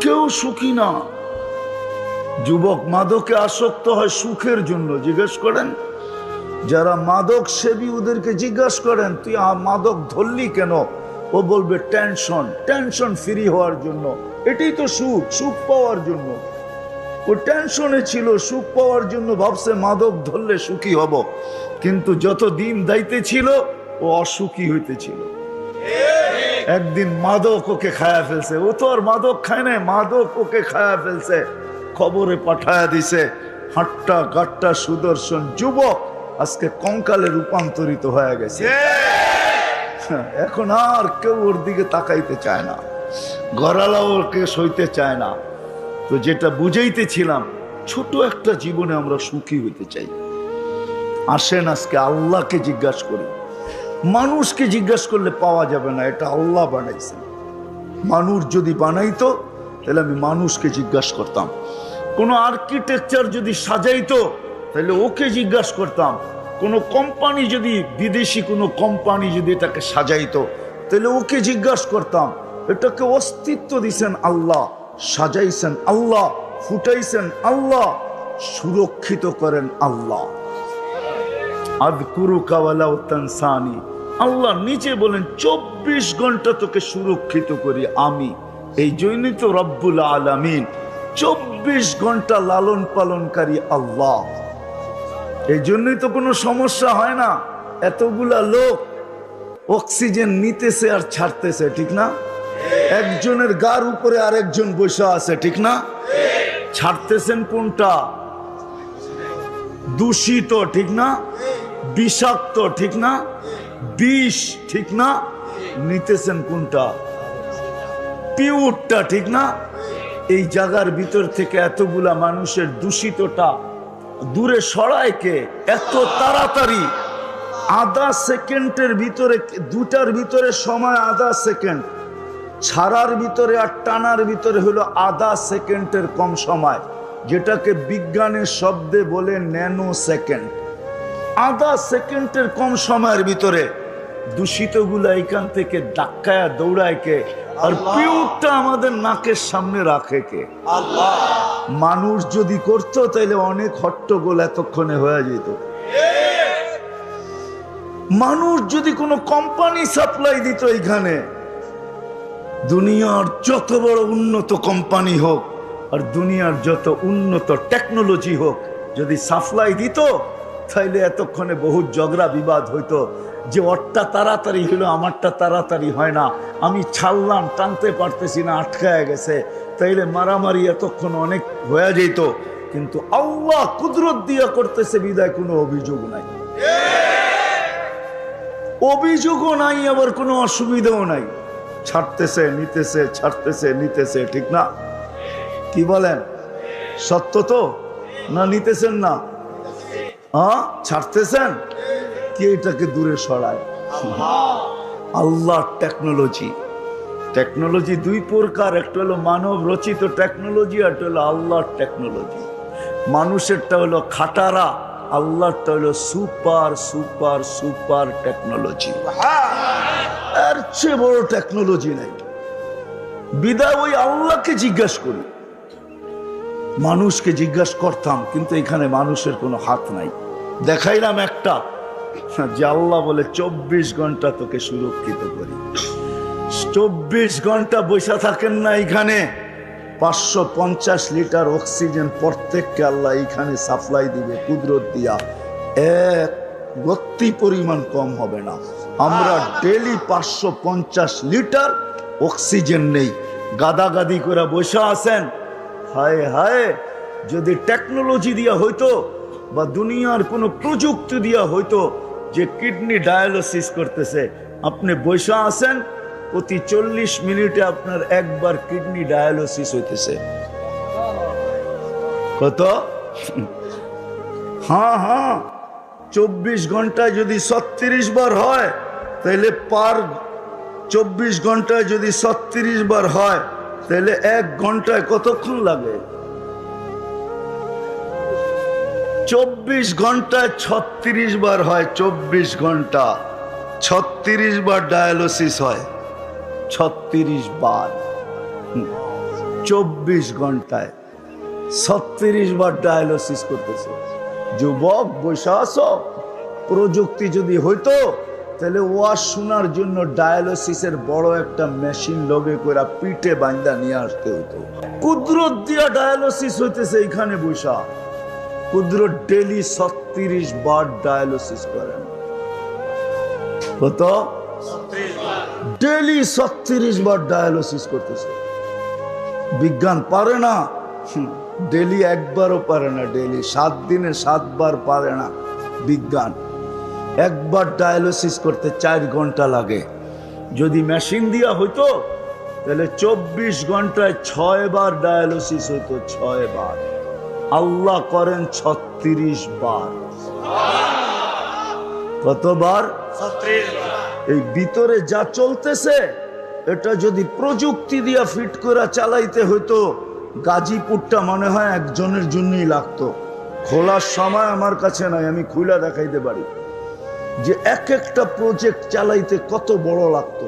কেউ সুখী না। যুবক মাদকে আসক্ত হয় সুখের জন্য। জিজ্ঞেস করেন যারা মাদক সেবী ওদেরকে জিজ্ঞাসা করেন তুই মাদক ধরলি কেন, ও বলবে টেনশন ফ্রি হওয়ার জন্য। এটাই তো সুখ, সুখ পাওয়ার জন্য। ও টেনশনে ছিল, সুখ পাওয়ার জন্য ভাবছে মাদক ধরলে সুখী হব, কিন্তু যত দিন দাইতে ছিল ও অসুখী হইতেছিল। একদিন মাদক ওকে খায়া ফেলছে। ও তো আর মাদক খায় না, মাদক ওকে খায়া ফেলছে, খবরে পাঠায়া দিছে। হাট্টা গাট্টা সুদর্শন যুবক আজকে কঙ্কালে রূপান্তরিত হয়ে গেছে। এখন আর কেউ ওর দিকে তাকাইতে চায় না, গড়ালাও ওকে সইতে চায় না। তো যেটা বুঝাইতেছিলাম, ছোট একটা জীবনে আমরা সুখী হইতে চাই। আসেন আজকে আল্লাহকে জিজ্ঞাসা করি। মানুষকে জিজ্ঞাসা করলে পাওয়া যাবে না, এটা আল্লাহ বানাইছেন। মানুষ যদি বানাইতো তাহলে আমি মানুষকে জিজ্ঞাসা করতাম। কোনো আর্কিটেকচার যদি সাজাইতো তাহলে ওকে জিজ্ঞাসা করতাম। কোনো কোম্পানি যদি, বিদেশি কোনো কোম্পানি যদি এটাকে সাজাইতো তাহলে ওকে জিজ্ঞাসা করতাম। এটাকে অস্তিত্ব দিছেন আল্লাহ, সাজাইছেন আল্লাহ, ফুটাইছেন আল্লাহ, সুরক্ষিত করেন আল্লাহ। আযকুরুকা ওয়ালাউ তানসানি, আল্লাহ নিজে বলেন 24 ঘন্টা তোকে সুরক্ষিত করি আমি। এই জন্যই তো রব্বুল আলামিন, 24 ঘন্টা লালন পালনকারী আল্লাহ। এই জন্যই তো কোনো সমস্যা হয় না। এতগুলা লোক অক্সিজেন নিতেছে আর ছাড়তেছে, ঠিক না? একজনের গার উপরে আরেকজন বসে আছে, ঠিক না? ছাড়তেছেন কোনটা? দূষিত, ঠিক না? বিষাক্ত, ঠিক না? বিষ, ঠিক না? নিতেছেন কোনটা? পিউরটা, ঠিক না? এই জায়গার ভিতর থেকে এতগুলা মানুষের দূষিতটা দূরে সরায় কে? এত তাড়াতাড়ি আধা সেকেন্ডের ভিতরে, দুটার ভিতরে সময় আধা সেকেন্ড, ছাড়ার ভিতরে আর টানার ভিতরে হলো আধা সেকেন্ডের কম সময়, যেটাকে বিজ্ঞানের শব্দে বলে ন্যানো সেকেন্ড। আধা সেকেন্ডের কম সময়ের ভিতরে দূষিতগুলা এখান থেকে ধাক্কায় দৌড়ায় কে? আর পিউরটা আমাদের নাকের সামনে রাখে কে? আল্লাহ। মানুষ যদি করতো তাহলে অনেক হট্টগোল এতক্ষণে হয়ে যেত। মানুষ যদি কোনো কোম্পানি সাপ্লাই দিত এখানে, দুনিয়ার যত বড় উন্নত কোম্পানি হোক আর দুনিয়ার যত উন্নত টেকনোলজি হোক, যদি সাপ্লাই দিত তাইলে এতক্ষণে বহু ঝগড়া বিবাদ হইতো, যে ওরটা তাড়াতাড়ি হলো আমারটা তাড়াতাড়ি হয় না, আমি ছাড়লাম টানতে পারতেছি না, আটকায় গেছে, তাইলে মারামারি এতক্ষণ অনেক হয়ে যেত। কিন্তু আল্লাহ কুদরত দিয়া করতেছে বিদায় কোনো অভিযোগ নাই, অভিযোগও নাই, আবার কোনো অসুবিধাও নাই। ছাড়তেছে নিতেছে, ছাড়তেছে নিতেছে, ঠিক না? কি বলেন? সত্য তো না? নিতেছেন না? হ্যাঁ, ছাড়তেছেন কি? এটাকে দূরে সরায় আল্লাহ। টেকনোলজি, টেকনোলজি দুই প্রকার, একটা হলো মানব রচিত টেকনোলজি, আর একটা হলো আল্লাহর টেকনোলজি। মানুষেরটা হলো খাটারা, আল্লাহরটা হলো সুপার সুপার সুপার টেকনোলজি। এর চেয়ে বড় টেকনোলজি নাই। বিদায় ওই আল্লাহকে জিজ্ঞাসা করি। মানুষকে জিজ্ঞাসা করতাম, কিন্তু এখানে মানুষের কোনো হাত নাই। দেখাইলাম একটা, যে আল্লাহ বলে 24 ঘন্টা তোকে সুরক্ষিত করি। 24 ঘন্টা বসে থাকেন না এখানে। 550 লিটার অক্সিজেন প্রত্যেককে আল্লাহ এখানে সাপ্লাই দিবে কুদরত দিয়া, এক গতি পরিমাণ কম হবে না। আমরা ডেলি 550 লিটার অক্সিজেন নেই, গাদাগাদি করে বসে আছেন। হায় হায়, যদি টেকনোলজি দিয়া হইতো বা দুনিয়ার কোনো প্রযুক্তি দিয়া হইতো, যে কিডনি ডায়ালিসিস করতেছে, আপনি বসে আছেন, প্রতি 40 মিনিটে আপনার একবার কিডনি ডায়ালিসিস হইতেছে। কত? হ্যাঁ হ্যাঁ, 24 ঘন্টায় যদি 36 বার হয়, তাহলে পার 24 ঘন্টায় যদি 36 বার হয়, তাহলে 1 ঘন্টায় কতক্ষণ লাগে? 24 ঘন্টায় 36 বার হয়। 24 ঘন্টা 36 বার ডায়ালিসিস হয়। 36 বার 24 ঘন্টায় 36 বার ডায়ালিসিস করতেছে। যুবক বসে আছো, প্রযুক্তি যদি হইতো তাহলে ওয়াজ শোনার জন্য ডায়ালিসিসের বড় একটা মেশিন লগে করে পিঠে বাঁধা নিয়ে আসতে হতো। কুদরত দিয়া ডায়ালিসিস হইতেছে এইখানে বসা। কুদরত ডেলি 36 বার ডায়ালিসিস করেন। কত? ডেলি 36 বার ডায়ালিসিস করতেছে। বিজ্ঞান পারে না, ডেলি একবারও পারে না, ডেলি 7 দিনে 7 বার পারে না বিজ্ঞান। একবার ডায়ালিসিস করতে 4 ঘন্টা লাগে। যদি মেশিন দিয়া হইতো তাহলে 24 ঘন্টায় 6 বার ডায়ালিসিস হইতো, 6 বার। আল্লাহ করেন 36 বার। কতবার? 36 বার। এই ভিতরে যা চলতেছে এটা যদি প্রযুক্তি দিয়া ফিট করে চালাইতে হইতো, গাজীপুরটা মনে হয় একজনের জন্যই লাগতো। খোলার সময় আমার কাছে নাই, আমি খুলে দেখাইতে পারি যে এক একটা প্রজেক্ট চালাইতে কত বড় লাগতো।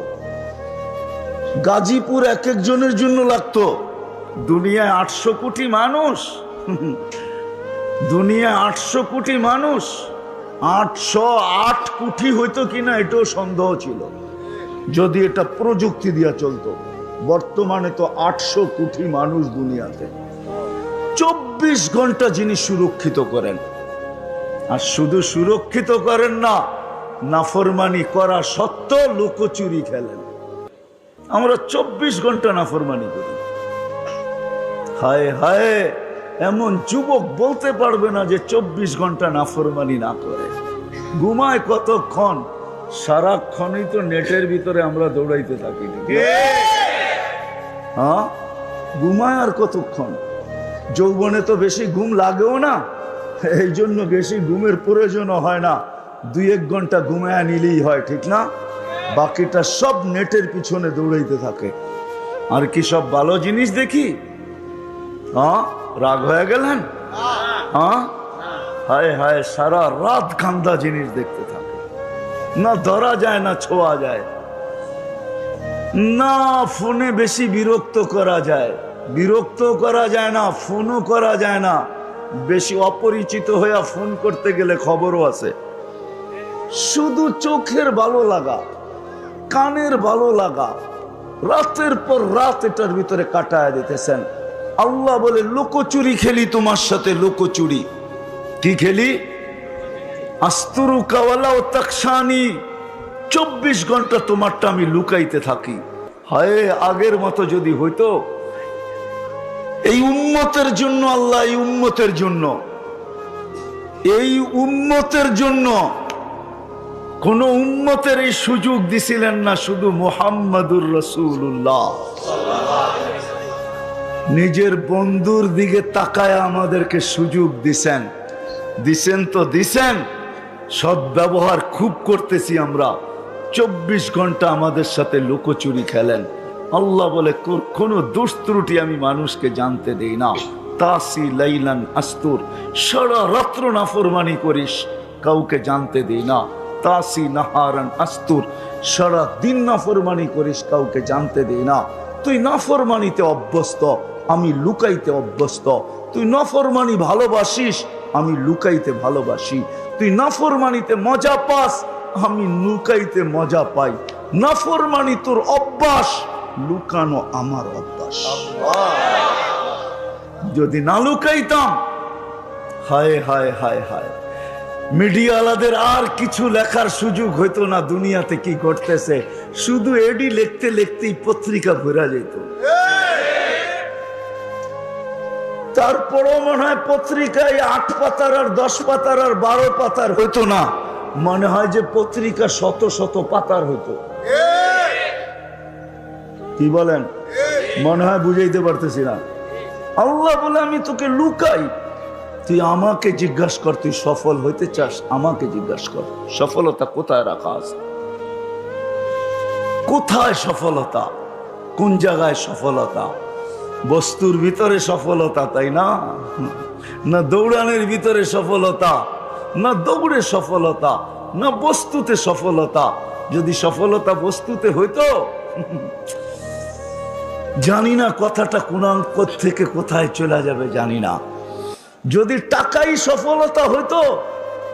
গাজীপুর এক একজনের জন্য লাগতো। দুনিয়ায় 800 কোটি মানুষ, দুনিয়ায় 800 কোটি মানুষ, 808 কোটি হইতো কিনা এটাও সন্দেহ ছিল যদি এটা প্রযুক্তি দিয়া চলতো। বর্তমানে তো 800 কোটি মানুষ দুনিয়াতে। 24 ঘন্টা যিনি সুরক্ষিত করেন, আর শুধু সুরক্ষিত করেন না, নাফরমানি করা সত্ত্বেও লুকোচুরি খেলেন। আমরা 24 ঘন্টা নাফরমানি করি। হায় হায়, এমন যুবক বলতে পারবে না যে 24 ঘন্টা নাফরমানি না করে। ঘুমায় কতক্ষণ? সারাক্ষণই তো নেটের ভিতরে আমরা দৌড়াইতে থাকি। হ্যাঁ, ঘুমায় আর কতক্ষণ? যৌবনে তো বেশি ঘুম লাগেও না, এই জন্য বেশি ঘুমের প্রয়োজনও হয় না। 2-1 ঘন্টা ঘুমায় নিলেই হয়, ঠিক না? বাকিটা সব নেটের পিছনে দৌড়াইতে থাকে। আর কি সব ভালো জিনিস দেখি? হ্যাঁ, রাগ হয়ে গেলেন? হ্যাঁ, হায় হায়, সারা রাত কান্দা জিনিস দেখতে থাকে। না ধরা যায় না ছোঁয়া যায়, না ফোনে বেশি বিরক্ত করা যায়, বিরক্ত করা যায় না, ফোনও করা যায় না। বেশি অপরিচিত হয়ে ফোন করতে গেলে খবরও আছে। শুধু চোখের ভালো লাগা, কানের ভালো লাগা, রাতের পর রাত এটার ভিতরে কাটায় দিতেছেন। আল্লাহ বলে লুকোচুরি খেলি তোমার সাথে, লুকোচুরি। কি খেলি? আস্তুরুকা ওয়ালাউ তাকশানি, 24 ঘন্টা তোমারটা আমি লুকাইতে থাকি। হায়, আগের মতো যদি হইতো। এই উম্মতের জন্য আল্লাহ, এই উম্মতের জন্য, এই উম্মতের জন্য কোন উম্মতের এই সুযোগ দিছিলেন না, শুধু মুহাম্মাদুর রাসূলুল্লাহ নিজের বন্ধুর দিকে তাকায় আমাদেরকে সুযোগ দিছেন। দিছেন তো দিছেন, সৎ ব্যবহার খুব করতেছি আমরা। 24 ঘন্টা আমাদের সাথে লুকোচুরি খেলেন। আল্লাহ বলে কোনো দোষ ত্রুটি আমি মানুষকে জানতে দেই না। তাসি লাইলান আস্তুর, সারা রাত্র নাফরমানি করিস, কাউকে জানতে দেই না। তাসি নাহারান আস্তুর, সারা দিন নাফরমানি করিস, কাউকে জানতে দেই না। তুই নাফরমানিতে অভ্যস্ত, আমি লুকাইতে অভ্যস্ত। তুই নাফরমানি ভালোবাসিস, আমি লুকাইতে ভালোবাসি। তুই নাফরমানিতে মজা পাস, আমি লুকাইতে মজা পাই। নাফরমানি তোর অভ্যাস, লুকানো আমার অভ্যাস। যদি না লুকাইতাম, হায় হায় হায় হায়, মিডিয়াওয়ালাদের আর কিছু লেখার সুযোগ হইতো না দুনিয়াতে কি ঘটতেছে। শুধু এডি লিখতে লিখতেই পত্রিকা ভরা যেত। তারপরও মনে হয় পত্রিকায় 8 পাতার আর 10 পাতার আর 12 পাতার হইতো না, মনে হয় যে পত্রিকা শত শত পাতার হইতো। কি বলেন? মনে হয় বুঝাইতে পারতেছি না। আল্লাহ বলে আমি তোকে লুকাই, তুই আমাকে জিজ্ঞাসা কর, তুই সফল হইতে চাস, আমাকে জিজ্ঞাসা কর সফলতা কোথায় রাখা আছে। কোথায় সফলতা? কোন জায়গায় সফলতা? বস্তুর ভিতরে সফলতা, তাই না? না দৌড়ানোর ভিতরে সফলতা, না দৌড়ে সফলতা, না বস্তুতে সফলতা। যদি সফলতা বস্তুতে হইতো, জানি না কথাটা কোন থেকে কোথায় চলে যাবে জানি না। যদি টাকাই সফলতা হতো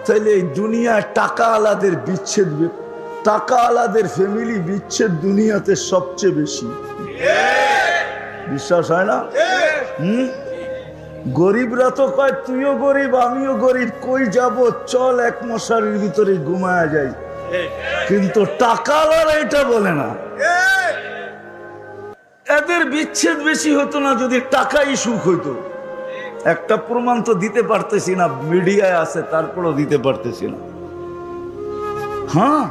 তাহলে এই দুনিয়ায় টাকা আলাদের বিচ্ছেদ, টাকা আলাদের ফ্যামিলি বিচ্ছেদ দুনিয়াতে সবচেয়ে বেশি। বিশ্বাস হয় না? গরিবরা তো কয় তুইও গরিব আমিও গরিব, কই যাব, চল এক মশারির ভিতরে ঘুমায়া যাই। কিন্তু টাকাওয়ালারা এটা বলে না। এদের বিচ্ছেদ বেশি হতো না যদি টাকাই সুখ হইতো। একটা প্রমাণ তো দিতে পারতেছি না, মিডিয়ায় আছে তারপরও দিতে পারতেছি না। হ্যাঁ,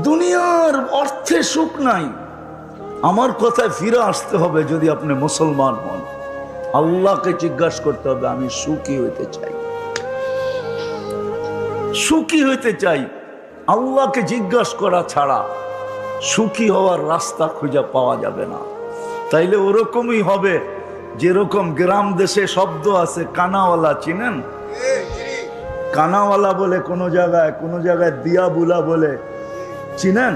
দুনিয়ার অর্থে সুখ নাই। আমার কথায় ফিরে আসতে হবে। যদি আপনি মুসলমান হন, আল্লাহকে জিজ্ঞাসা করতে হবে আমি সুখী হইতে চাই, সুখী হইতে চাই। আল্লাহকে জিজ্ঞাসা করা ছাড়া সুখী হওয়ার রাস্তা খুঁজে পাওয়া যাবে না। তাইলে ওরকমই হবে যেরকম গ্রাম দেশে শব্দ আছে কানাওয়ালা, চিনেন? কানাওয়ালা বলে কোন জায়গায় দিয়াবুলা বলে, চিনেন?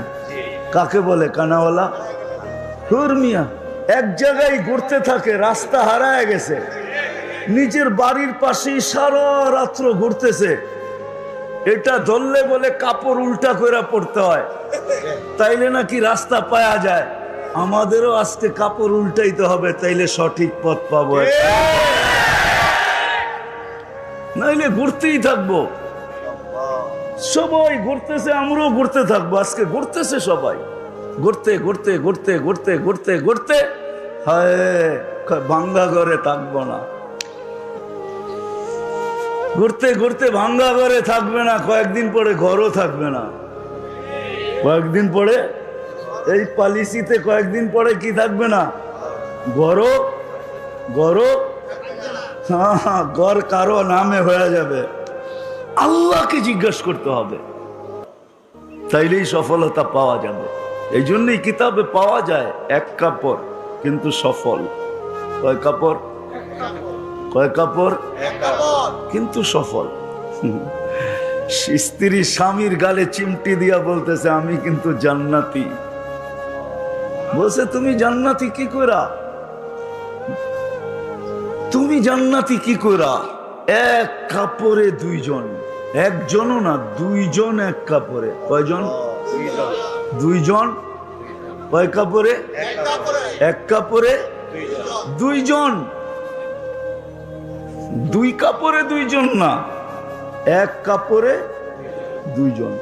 কাকে বলে কানাওয়ালা? মিয়া এক জায়গায় ঘুরতে থাকে, রাস্তা হারায় গেছে, নিজের বাড়ির পাশেই সারা রাত্র ঘুরতেছে। এটা ধরলে বলে কাপড় উল্টা করে পড়তে হয়, তাইলে নাকি রাস্তা পাওয়া যায়। আমাদেরও আজকে কাপড় উল্টাইতে হবে, তাইলে সঠিক পথ পাবো, নাইলে ঘুরতেই থাকবো। সবাই ঘুরতেছে, আমরাও ঘুরতে থাকবো। আজকে ঘুরতেছে সবাই, ঘুরতে ঘুরতে ঘুরতে ঘুরতে ঘুরতে ঘুরতে হায় ভাঙ্গা ঘরে থাকবো না। ঘুরতে ঘুরতে ভাঙ্গা ঘরে থাকবে না, কয়েকদিন পরে ঘরও থাকবে না। কয়েকদিন পরে এই পলিসিতে কয়েকদিন পরে কি থাকবে না? ঘরও ঘর কারো নামে হয়ে যাবে। আল্লাহকে জিজ্ঞাসা করতে হবে, তাইলেই সফলতা পাওয়া যাবে। এই জন্যই কিতাবে পাওয়া যায় এক কাপড় কিন্তু সফল। কয় কাপড়? কয় কাপড়? কিন্তু সফল। স্ত্রী স্বামীর গালে চিমটি দিয়া বলতেছে আমি কিন্তু জান্নাতি। বলছে তুমি জান্নাতি কি কইরা? তুমি জান্নাতি কি কইরা? এক কাপড়ে দুইজন, একজনও না দুইজন এক কাপড়ে। কয়জন? দুইজন। কয় কাপড়ে? এক কাপড়ে দুইজন। দুই কাপড়ে দুইজন না, এক কাপড়ে দুইজন।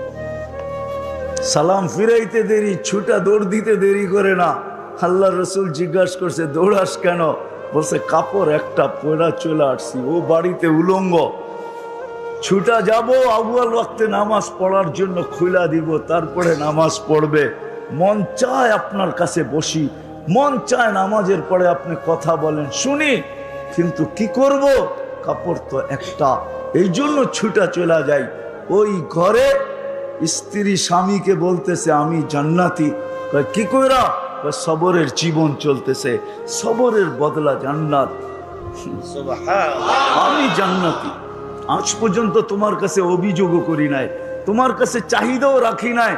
সালাম ফিরাইতে দেরি, ছুটা দৌড় দিতে দেরি করে না। আল্লাহ রসুল জিজ্ঞাসা করছে দৌড়াস কেন? বলছে কাপড় একটা পরা চলে আসছি, ও বাড়িতে উলঙ্গ। ছুটা যাব আউয়াল ওয়াক্তে নামাজ পড়ার জন্য, খুলা দিব, তারপরে নামাজ পড়বে। মন চায় আপনার কাছে বসি, মন চায় নামাজের পরে আপনি কথা বলেন শুনি, কিন্তু কি করব? কাপড় তো একটা, এই জন্য ছুটা চলে যাই। ওই ঘরে স্ত্রী স্বামীকে বলতেছে আমি জান্নাতি। কি কইরা? সবরের জীবন চলতেছে, সবরের বদলা জান্নাত। আমি জান্নাতি। আজ পর্যন্ত তোমার কাছে অভিযোগও করি নাই, তোমার কাছে চাহিদাও রাখি নাই,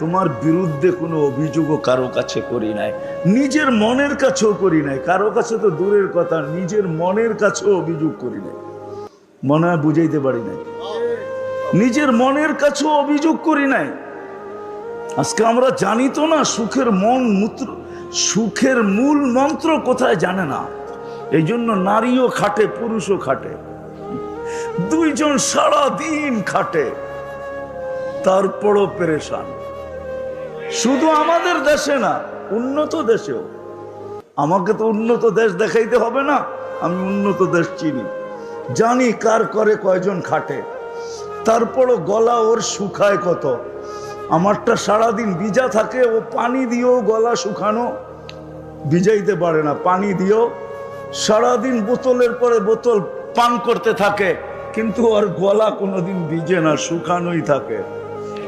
তোমার বিরুদ্ধে কোনো অভিযোগও কারো কাছে করি নাই, নিজের মনের কাছেও করি নাই। কারো কাছে তো দূরের কথা, নিজের মনের কাছেও অভিযোগ করি নাই। মনে হয় বুঝাইতে পারি নাই, নিজের মনের কাছেও অভিযোগ করি নাই। আজকে আমরা জানি তো না সুখের সুখের মূল মন্ত্র কোথায় জানে না। এই জন্য নারীও খাটে, পুরুষও খাটে, দুইজন সারা দিন খাটে, তারপরও পেরেশান। শুধু আমাদের দেশে না, উন্নত দেশেও। আমাকে তো উন্নত দেশ দেখাইতে হবে না, আমি উন্নত দেশ চিনি, জানি কার করে কয়জন খাটে। তারপরও গলা ওর শুকায় কত। আমারটা সারাদিন ভিজা থাকে, ও পানি দিয়েও গলা শুকানো ভিজাইতে পারে না, পানি দিয়েও সারাদিন বোতলের পরে বোতল পান করতে থাকে, কিন্তু ওর গলা কোনোদিন ভিজে না, শুকানোই থাকে।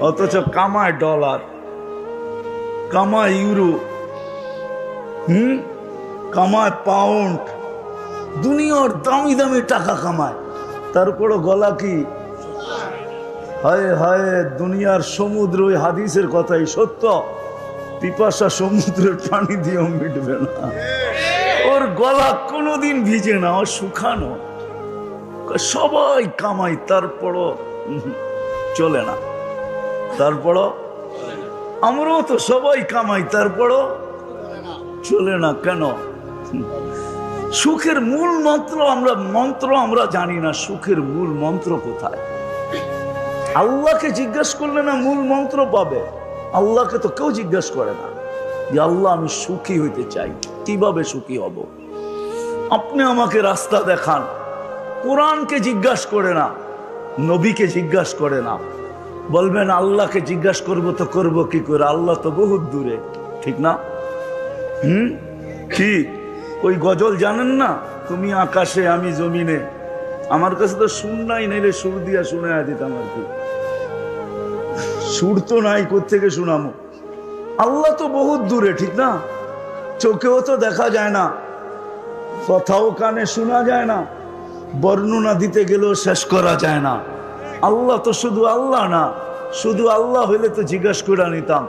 অথচ কামায় ডলার, কামায় ইউরো, কামায় পাউন্ড, দুনিয়ার দামি দামি টাকা কামায়, তারপরও গলা কি? হায় হায়, দুনিয়ার সমুদ্র। ওই হাদিসের কথাই সত্য, পিপাসা সমুদ্রের পানি দিয়েও মিটবে না। ওর গলা কোনোদিন ভিজে না, ও শুকানো। সবাই কামাই, তারপরও চলে না। তারপরও আমরাও তো সবাই কামাই, তারপরও চলে না। কেন? সুখের মূল মন্ত্র আমরা জানি না। সুখের মূল মন্ত্র কোথায়? আল্লাহকে জিজ্ঞেস করলে না মূল মন্ত্র পাবে। আল্লাহকে তো কেউ জিজ্ঞেস করে না যে আল্লাহ আমি সুখী হইতে চাই, কিভাবে সুখী হব? আপনি আমাকে রাস্তা দেখান। কোরআনকে জিজ্ঞাসা করে না, নবীকে জিজ্ঞাসা করে না। বলবেন আল্লাহকে জিজ্ঞাসা করবো তো করবো কি করে? আল্লাহ তো বহুত দূরে, ঠিক না? কি ওই গজল জানেন না, তুমি আকাশে আমি জমিনে? আমার কাছে তো সুর নাই, নাইলে সুর দিয়া শুনে দিতাম আর কি। সুর তো নাই, কোত্থেকে শুনামো? আল্লাহ তো বহুত দূরে, ঠিক না? চোখেও তো দেখা যায় না, কথাও কানে শোনা যায় না, বর্ণনা দিতে গেলেও শেষ করা যায় না। আল্লাহ তো শুধু আল্লাহ না। শুধু আল্লাহ হইলে তো জিজ্ঞাসা করে নিতাম,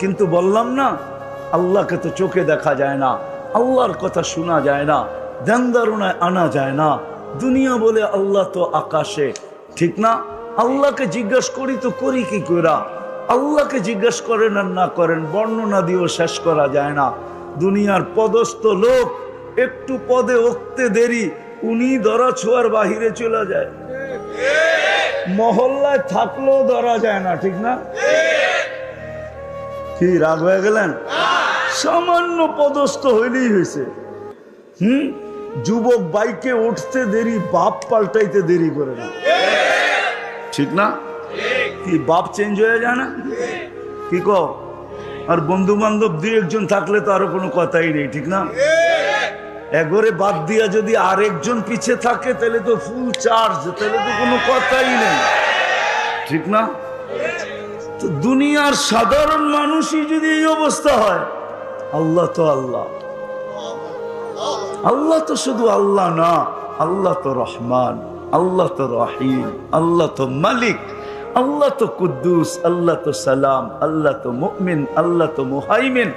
কিন্তু বললাম না আল্লাহকে তো চোখে দেখা যায় না, আল্লাহর কথা শোনা যায় না, ধ্যান ধারণায় আনা যায় না। দুনিয়া বলে আল্লাহ তো আকাশে, ঠিক না? আল্লাহকে জিজ্ঞাসা করি তো করি কি করা? আল্লাহকে জিজ্ঞাসা করেন আর না করেন, বর্ণনা দিয়েও শেষ করা যায় না। দুনিয়ার পদস্থ লোক একটু পদে উঠতে দেরি, উনি ধরা ছোঁয়ার বাহিরে চলে যায়। মহল্লায় থাকলেও ধরা যায় না, ঠিক না? কি রাগ হয়ে গেলেন? সামান্য পদস্থ হইলেই হয়েছে। যুবক বাইকে উঠতে দেরি, বাপ পাল্টাইতে দেরি করে না, ঠিক না? কি বাপ চেঞ্জ হয়ে যায় না? কি কও? আর বন্ধু বান্ধব দুই একজন থাকলে তো আরো কোনো কথাই নেই, ঠিক না? একবারে বাদ দিয়া যদি আরেকজন পিছে থাকে তাহলে তো ফুল চার্জ, তাহলে তো কোনো কথাই নেই, ঠিক না? তো দুনিয়ার সাধারণ মানুষই যদি এই অবস্থা হয়, আল্লাহ তো আল্লাহ। আল্লাহ তো শুধু আল্লাহ না, আল্লাহ তো রহমান, আল্লাহ তো রহিম, আল্লাহ তো মালিক, আল্লাহ তো কুদ্দুস, আল্লাহ তো সালাম, আল্লাহ তো মুমিন, আল্লাহ তো মুহাইমিন,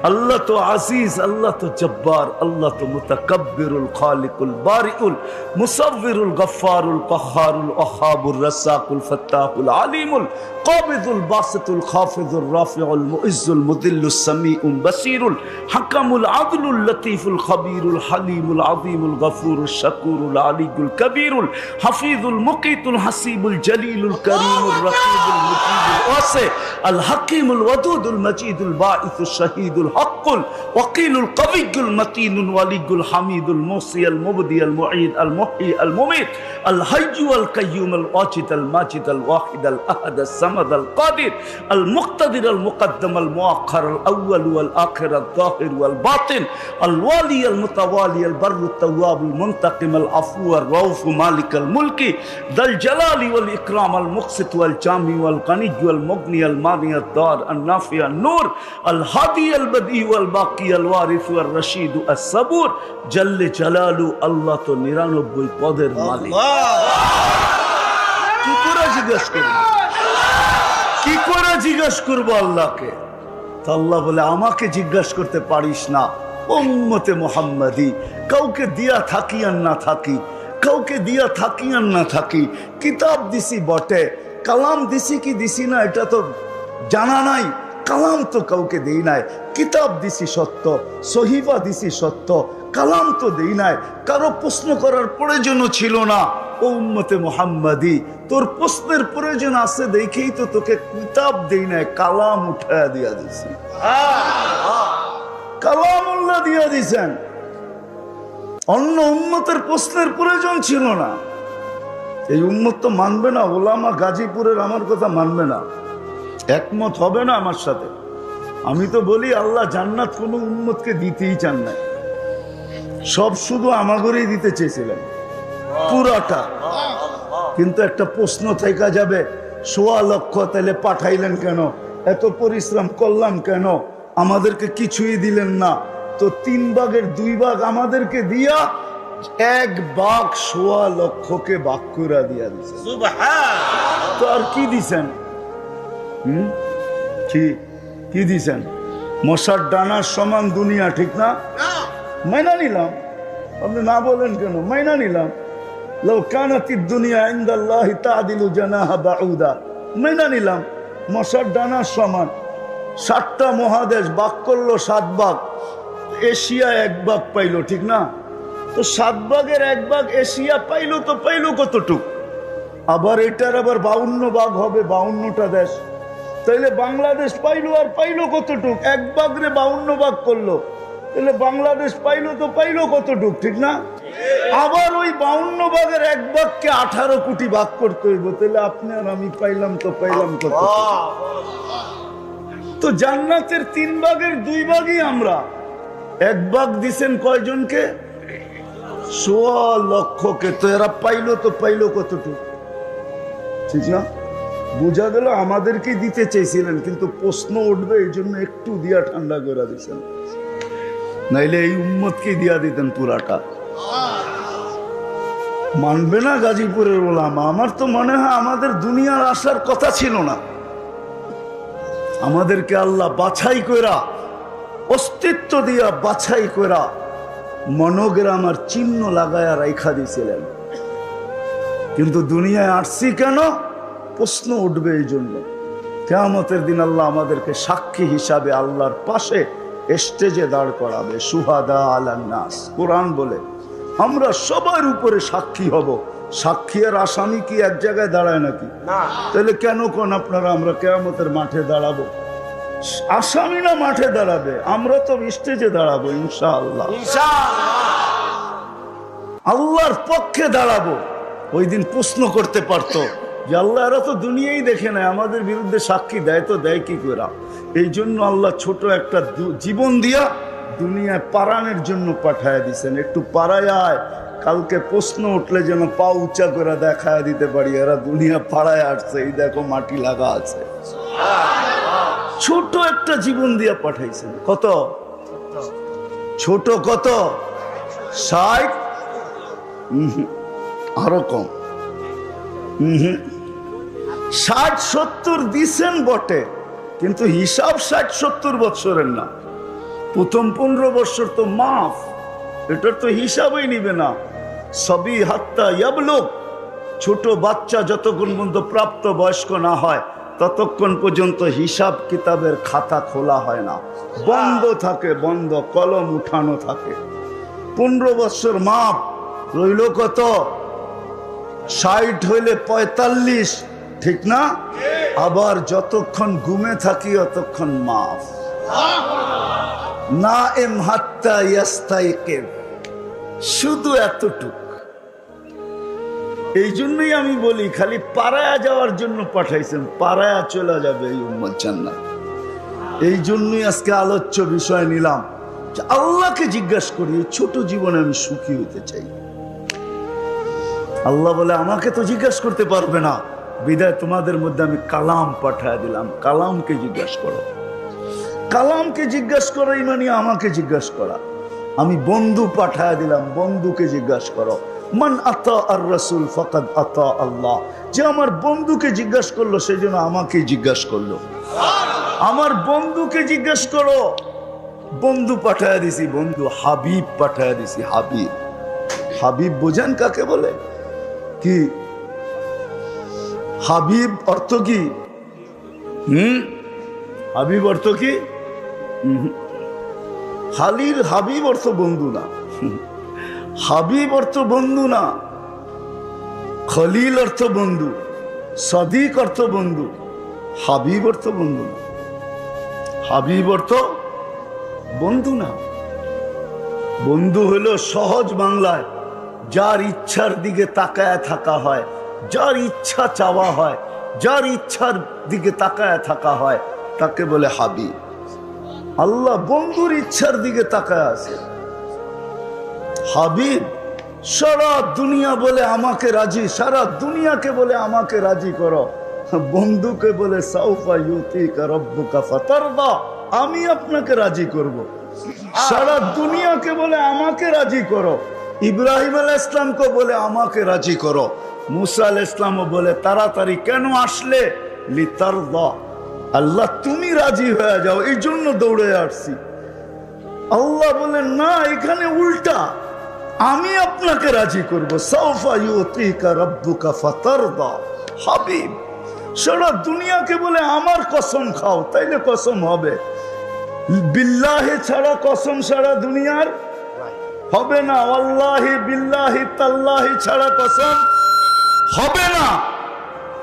আল্লাহ তো আজিজ, আল্লাহ তো জব্বার, আল্লাহ তো মুতাকাব্বিরুল খালিকুল বারিউল মুসাవ్বিরুল গফফারুল কাহ্হারুল ওয়াহ্হাবুর রাসাকুল ফাত্তাহুল আলিমুল কাবিদুল বাসিতুল খাফিজুর রাফিউল মুইজ্জুল মুদিল্লুস সামিউল বাসিরুল হাকামুল আদলুল লতীফুল খবীরুল হালিমুল আযীমুল গফুরুশ শাকুরুল আলিয়ুল কবীরুল হাফিজুল মুকিতুল হাসিবুল জলিলুল করিমুর রকিবুল মুজিবুল ওয়াসি আল হাকিমুল ওয়াদুদুল মজিদুল বাঈসুশ শাহীদুল হাক্কুল ওয়াকিলুল কবিয়্যুল মতিনুল ওয়ালিয়ুল হামিদুল মুসিয়াল মুবদিয়াল মুঈদ আল মুহয়ি আল মুমীত আল হাইয়্যু আল কাইয়্যুম আল ওয়াজিদ আল মাজিদ আল ওয়াহিদ আল আহাদ আস সামাদ আল কাদির আল মুক্তাদির আল মুকদ্দম আল মুআখ্খার আল আউয়াল ওয়াল আখির আল যাহির ওয়াল বাতিন আল ওয়ালি আল মুতাওয়ালি আল বাররু তাওয়াব আল মুনতাকিম আল আফু আর রাউফ মালিক আল মুলকি দাল জালালি ওয়াল ইকরাম আল মুকসিত ওয়াল জামি ওয়াল গনি ওয়াল মুগনি আল মানি আল দার আল নাফি আল নূর আল হাদি আল বদি ওয়াল বাকি আল ওয়ারিস ওয়াল রশিদ আস সাবুর জাল্লে জালালু। আল্লাহ তো 99 পদের মালিক। কি করে জিজ্ঞেস করব? কি করে জিজ্ঞেস করবো আল্লাহকে? তো আল্লাহ বলে আমাকে জিজ্ঞাসা করতে পারিস না, উম্মতে মুহাম্মাদি। কাউকে দিয়া থাকি আর না থাকি, কাউকে দিয়া থাকি আর না থাকি, কিতাব দিছি বটে, কালাম দিছি কি দিছি না এটা তো জানা নাই। কালাম তো কাউকে দেই নাই, কিতাব দিছি সত্য, সহিফা দিছি সত্য, কালাম তো দেই নাই। কারো প্রশ্ন করার প্রয়োজনও ছিল না। ও উম্মতে মুহাম্মাদি, তোর প্রশ্নের প্রয়োজন আছে দেখেই তো তোকে কিতাব দেই নাই, কালাম উঠায়া দিয়া দিছি। কালামুল্লাহ দিয়া দিছেন। অন্য উম্মতের প্রশ্নের প্রয়োজন ছিল না। এই উম্মত তো মানবে না, ওলামা গাজীপুরের আমার কথা মানবে না, একমত হবে না আমার সাথে। আমি তো বলি আল্লাহ জান্নাত কোনো উম্মতকে দিতেই চান না, সব শুধু আমাগরেই দিতে চেয়েছিলেন পুরাটা। কিন্তু একটা প্রশ্ন থেকে যাবে, ১৬ লক্ষ তাহলে পাঠাইলেন কেন? এত পরিশ্রম করলাম কেন? আমাদেরকে কিছুই দিলেন না। তো 3 ভাগের 2 ভাগ আমাদেরকে দিয়া 1 ভাগ ১৬ লক্ষকে ভাগ করে দিয়া দিয়েছেন। তো আর কি দিছেন? কি দিছেন? মশার ডানার সমান দুনিয়া, ঠিক না? মাইনা নিলাম, আপনি না বলেন কেন? মাইনা নিলাম। লাউ কানাতিদ দুনিয়া ইনদাল্লাহি তা'দিলু জানাহা বাউদা, মাইনা নিলাম মশার ডানার সমান। 7টা মহাদেশ ভাগ করলো 7 ভাগ, এশিয়া 1 ভাগ পাইলো, ঠিক না? তো 7 ভাগের 1 ভাগ এশিয়া পাইলো, তো পাইলো কতটুক? আবার এটার আবার 52 ভাগ হবে, 52টা দেশ। তাইলে বাংলাদেশ পাইলো, আর পাইলো কতটুক? 1 ভাগ রে 52 ভাগ করলো, তাহলে বাংলাদেশ পাইলো, তো পাইলো কতটুক, ঠিক না? আবার ওই 52 ভাগের 1 ভাগকে 18 কোটি ভাগ করতে হইব, তাহলে আপনি আর আমি পাইলাম, তো পাইলাম কত? তো জান্নাতের 3 ভাগের 2 ভাগই আমরা। 1 ভাগ দিছেন কয়জনকে? 1.25 লক্ষকে। তো এরা পাইলো, তো পাইলো কতটুকু, ঠিক না? বোঝা গেল আমাদেরকে দিতে চেয়েছিলেন, কিন্তু প্রশ্ন উঠবে এই জন্য একটু দিয়া ঠান্ডা করে দিচ্ছেন, নাইলে এই উম্মতকে দিয়া দিতেন পুরাটা। মানবে না গাজীপুরের ওলামা। আমার তো মনে হয় আমাদের দুনিয়ার আসার কথা ছিল না। আমাদেরকে আল্লাহ বাছাই কইরা, অস্তিত্ব দিয়া বাছাই কইরা মনোগ্রাম আর চিহ্ন লাগায়া রাইখা দিয়েছিলেন। কিন্তু দুনিয়ায় আসছি কেন? প্রশ্ন উঠবে এই জন্য। কিয়ামতের দিন আল্লাহ আমাদেরকে সাক্ষী হিসাবে আল্লাহর পাশে স্টেজে দাঁড় করাবে। সুহাদা আলান নাস, কোরআন বলে আমরা সবার উপরে সাক্ষী হব। সাক্ষী আর আসামি কি এক জায়গায় দাঁড়ায় নাকি? তাহলে কেন কোন আপনারা আমরা কিয়ামতের মাঠে দাঁড়াবো? আসামি না মাঠে দাঁড়াবে, আমরা তো স্টেজে দাঁড়াবো ইনশাআল্লাহ। আল্লাহর পক্ষে দাঁড়াবো। ওই দিন প্রশ্ন করতে পারতো যে আল্লাহ, এরা তো দুনিয়াই দেখে নাই, আমাদের বিরুদ্ধে সাক্ষী দেয়, তো দেয় কি করে? এই জন্য আল্লাহ ছোট একটা জীবন দিয়া দুনিয়ায় পারানের জন্য পাঠায় দিছেন। একটু পাড়ায় আয়, কালকে প্রশ্ন উঠলে যেন পা উঁচা করে দেখায় দিতে পারি এরা দুনিয়া পাড়ায় আসছে, এই দেখো মাটি লাগা আছে। ছোট একটা জীবন দিয়া পাঠাইছেন। কত ছোট? কত? 60? আরো কম। 60-70 দিছেন বটে, কিন্তু হিসাব 60-70 বৎসরের না। প্রথম 15 বৎসর তো মাফ, এটার তো হিসাবই নিবে না। সবই হাত্তা ইয়াবলুগ, ছোট বাচ্চা যতক্ষণ পর্যন্ত প্রাপ্ত বয়স্ক না হয় ততক্ষণ পর্যন্ত হিসাব কিতাবের খাতা খোলা হয় না, বন্ধ থাকে, বন্ধ, কলম উঠানো থাকে। 15 বৎসর মাপ রইল কত? 60 হইলে 45, ঠিক না? আবার যতক্ষণ ঘুমে থাকি অতক্ষণ মাফ। নাইম হাত্তা ইয়াস্তাইকিব, শুধু এতটুক। এই জন্যই আমি বলি খালি পাড়ায়া যাওয়ার জন্য পাঠাইছেন, পাড়ায়া চলে যাবে এই উম্মত জান্নাত। এই জন্যই আজকে আলোচ্য বিষয় নিলাম যে আল্লাহকে জিজ্ঞাসা করি, এই ছোট জীবনে আমি সুখী হতে চাই। আল্লাহ বলে আমাকে তো জিজ্ঞাসা করতে পারবে না, বিদায় তোমাদের মধ্যে আমি কালাম পাঠায় দিলাম। কালামকে জিজ্ঞাসা করো। কালামকে জিজ্ঞাসা করো মানে আমাকে জিজ্ঞাসা করা। আমি বন্ধু পাঠায় দিলাম, বন্ধুকে জিজ্ঞাসা করো। মান আতা আর রাসূল ফাকাদ আতা আল্লাহ। যে আমার বন্ধুকে জিজ্ঞাসা করলো সেই জন্য আমাকে জিজ্ঞাসা করলো। আমার বন্ধুকে জিজ্ঞাসা করো। বন্ধু পাঠায় দিছি, বন্ধু হাবিব পাঠায় দিছি। হাবিব, হাবিব বোঝেন কাকে বলে? কি হাবিব অর্থ কি? হাবিব অর্থ কি? খালিল হাবিব অর্থ বন্ধু না। হাবিব অর্থ বন্ধু না। খলিল অর্থ বন্ধু, সাদিক অর্থ বন্ধু, হাবিব অর্থ বন্ধু না। হাবিব অর্থ বন্ধু না। বন্ধু হলো সহজ বাংলায় যার ইচ্ছার দিকে তাকায় থাকা হয়, যার ইচ্ছা চাওয়া হয়, যার ইচ্ছার দিকে তাকায় থাকা হয়, তাকে বলে হাবিব। আল্লাহ বন্ধুর ইচ্ছার দিকে তাকায় আছে। হাবিব সারা দুনিয়া বলে আমাকে রাজি, সারা দুনিয়াকে বলে আমাকে রাজি করো। বন্ধুকে বলে সাউফা ইউতিকা রাব্বুকা ফাতারদা, আমি আপনাকে রাজি করব। সারা দুনিয়াকে বলে আমাকে রাজি করো। ইব্রাহিম আলাইহিস সালামকে বলে আমাকে রাজি করো। মুসা আলাইহিস সালামও বলে তাড়াতাড়ি কেন আসলে? লিতারদা, আল্লাহ তুমি রাজি হয়ে যাও, এই জন্য দৌড়ে আসছি। আল্লাহ বলেন না, এখানে উল্টা, আমি আপনাকে রাজি করবো। সাউফা ইউতিকা রাব্বুকা ফাতারদা। হাবিব সারা দুনিয়াকে বলে আমার কসম খাও, তাইলে কসম হবে। বিল্লাহি ছাড়া কসম সারা দুনিয়ার হবে না। আল্লাহি বিল্লাহি তাল্লাহি ছাড়া কসম হবে না।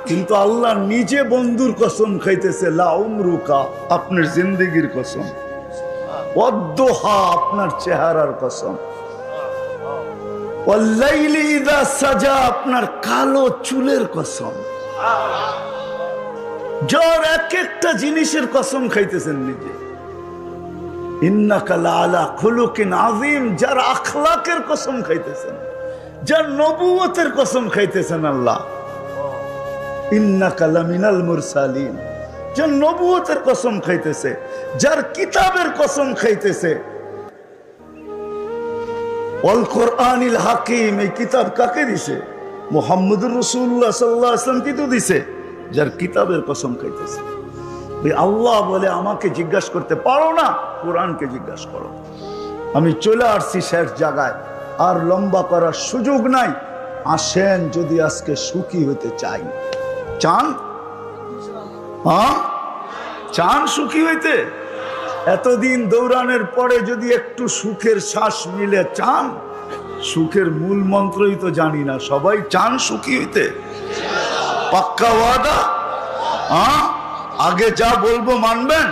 কিন্তু আল্লাহ নিজে বন্ধুর কসম খাইতেছে, লা উমরুকা, আপনার জিন্দেগির কসম, ওয়াদ্দুহা, আপনার চেহারার কসম, ওয়াল্লাইলি ইযা সাজা, আপনার কালো চুলের কসম। যার এক একটা জিনিসের কসম খাইতেছেন নিজে। ইন্নাকা লাআলা খুলুকিন আযীম, যার আখলাকের কসম খাইতেছেন, যার নবুয়তের কসম খাইতেছেন আল্লাহ। ইন্নাকা লামিনাল মুরসালিন, যার নবুয়তের কসম খাইতেছে, যার কিতাবের কসম খাইতেছে। ওয়াল কোরআনিল হাকিম, এই কিতাব কাকে দিছে? মুহাম্মদুর রাসূলুল্লাহ সাল্লাল্লাহু আলাইহি ওয়াসাল্লাম কি তো দিছে? যার কিতাবের কসম খাইতেছে। আল্লাহ বলে আমাকে জিজ্ঞাসা করতে পারো না, কোরআনকে জিজ্ঞাসা করো। আমি চলে আসছি শেষ জায়গায়, আর লম্বা করার সুযোগ নাই। আসেন, যদি আজকে সুখী হতে চাই। চান? হ্যাঁ, চান সুখী হইতে? এতদিন দৌড়ানোর পরে যদি একটু সুখের শ্বাস মিলে, চান? সুখের মূল মন্ত্রই তো জানি না, সবাই চান সুখী হইতে? পাক্কা ওয়াদা? হ্যাঁ, আগে যা বলবো মানবেন?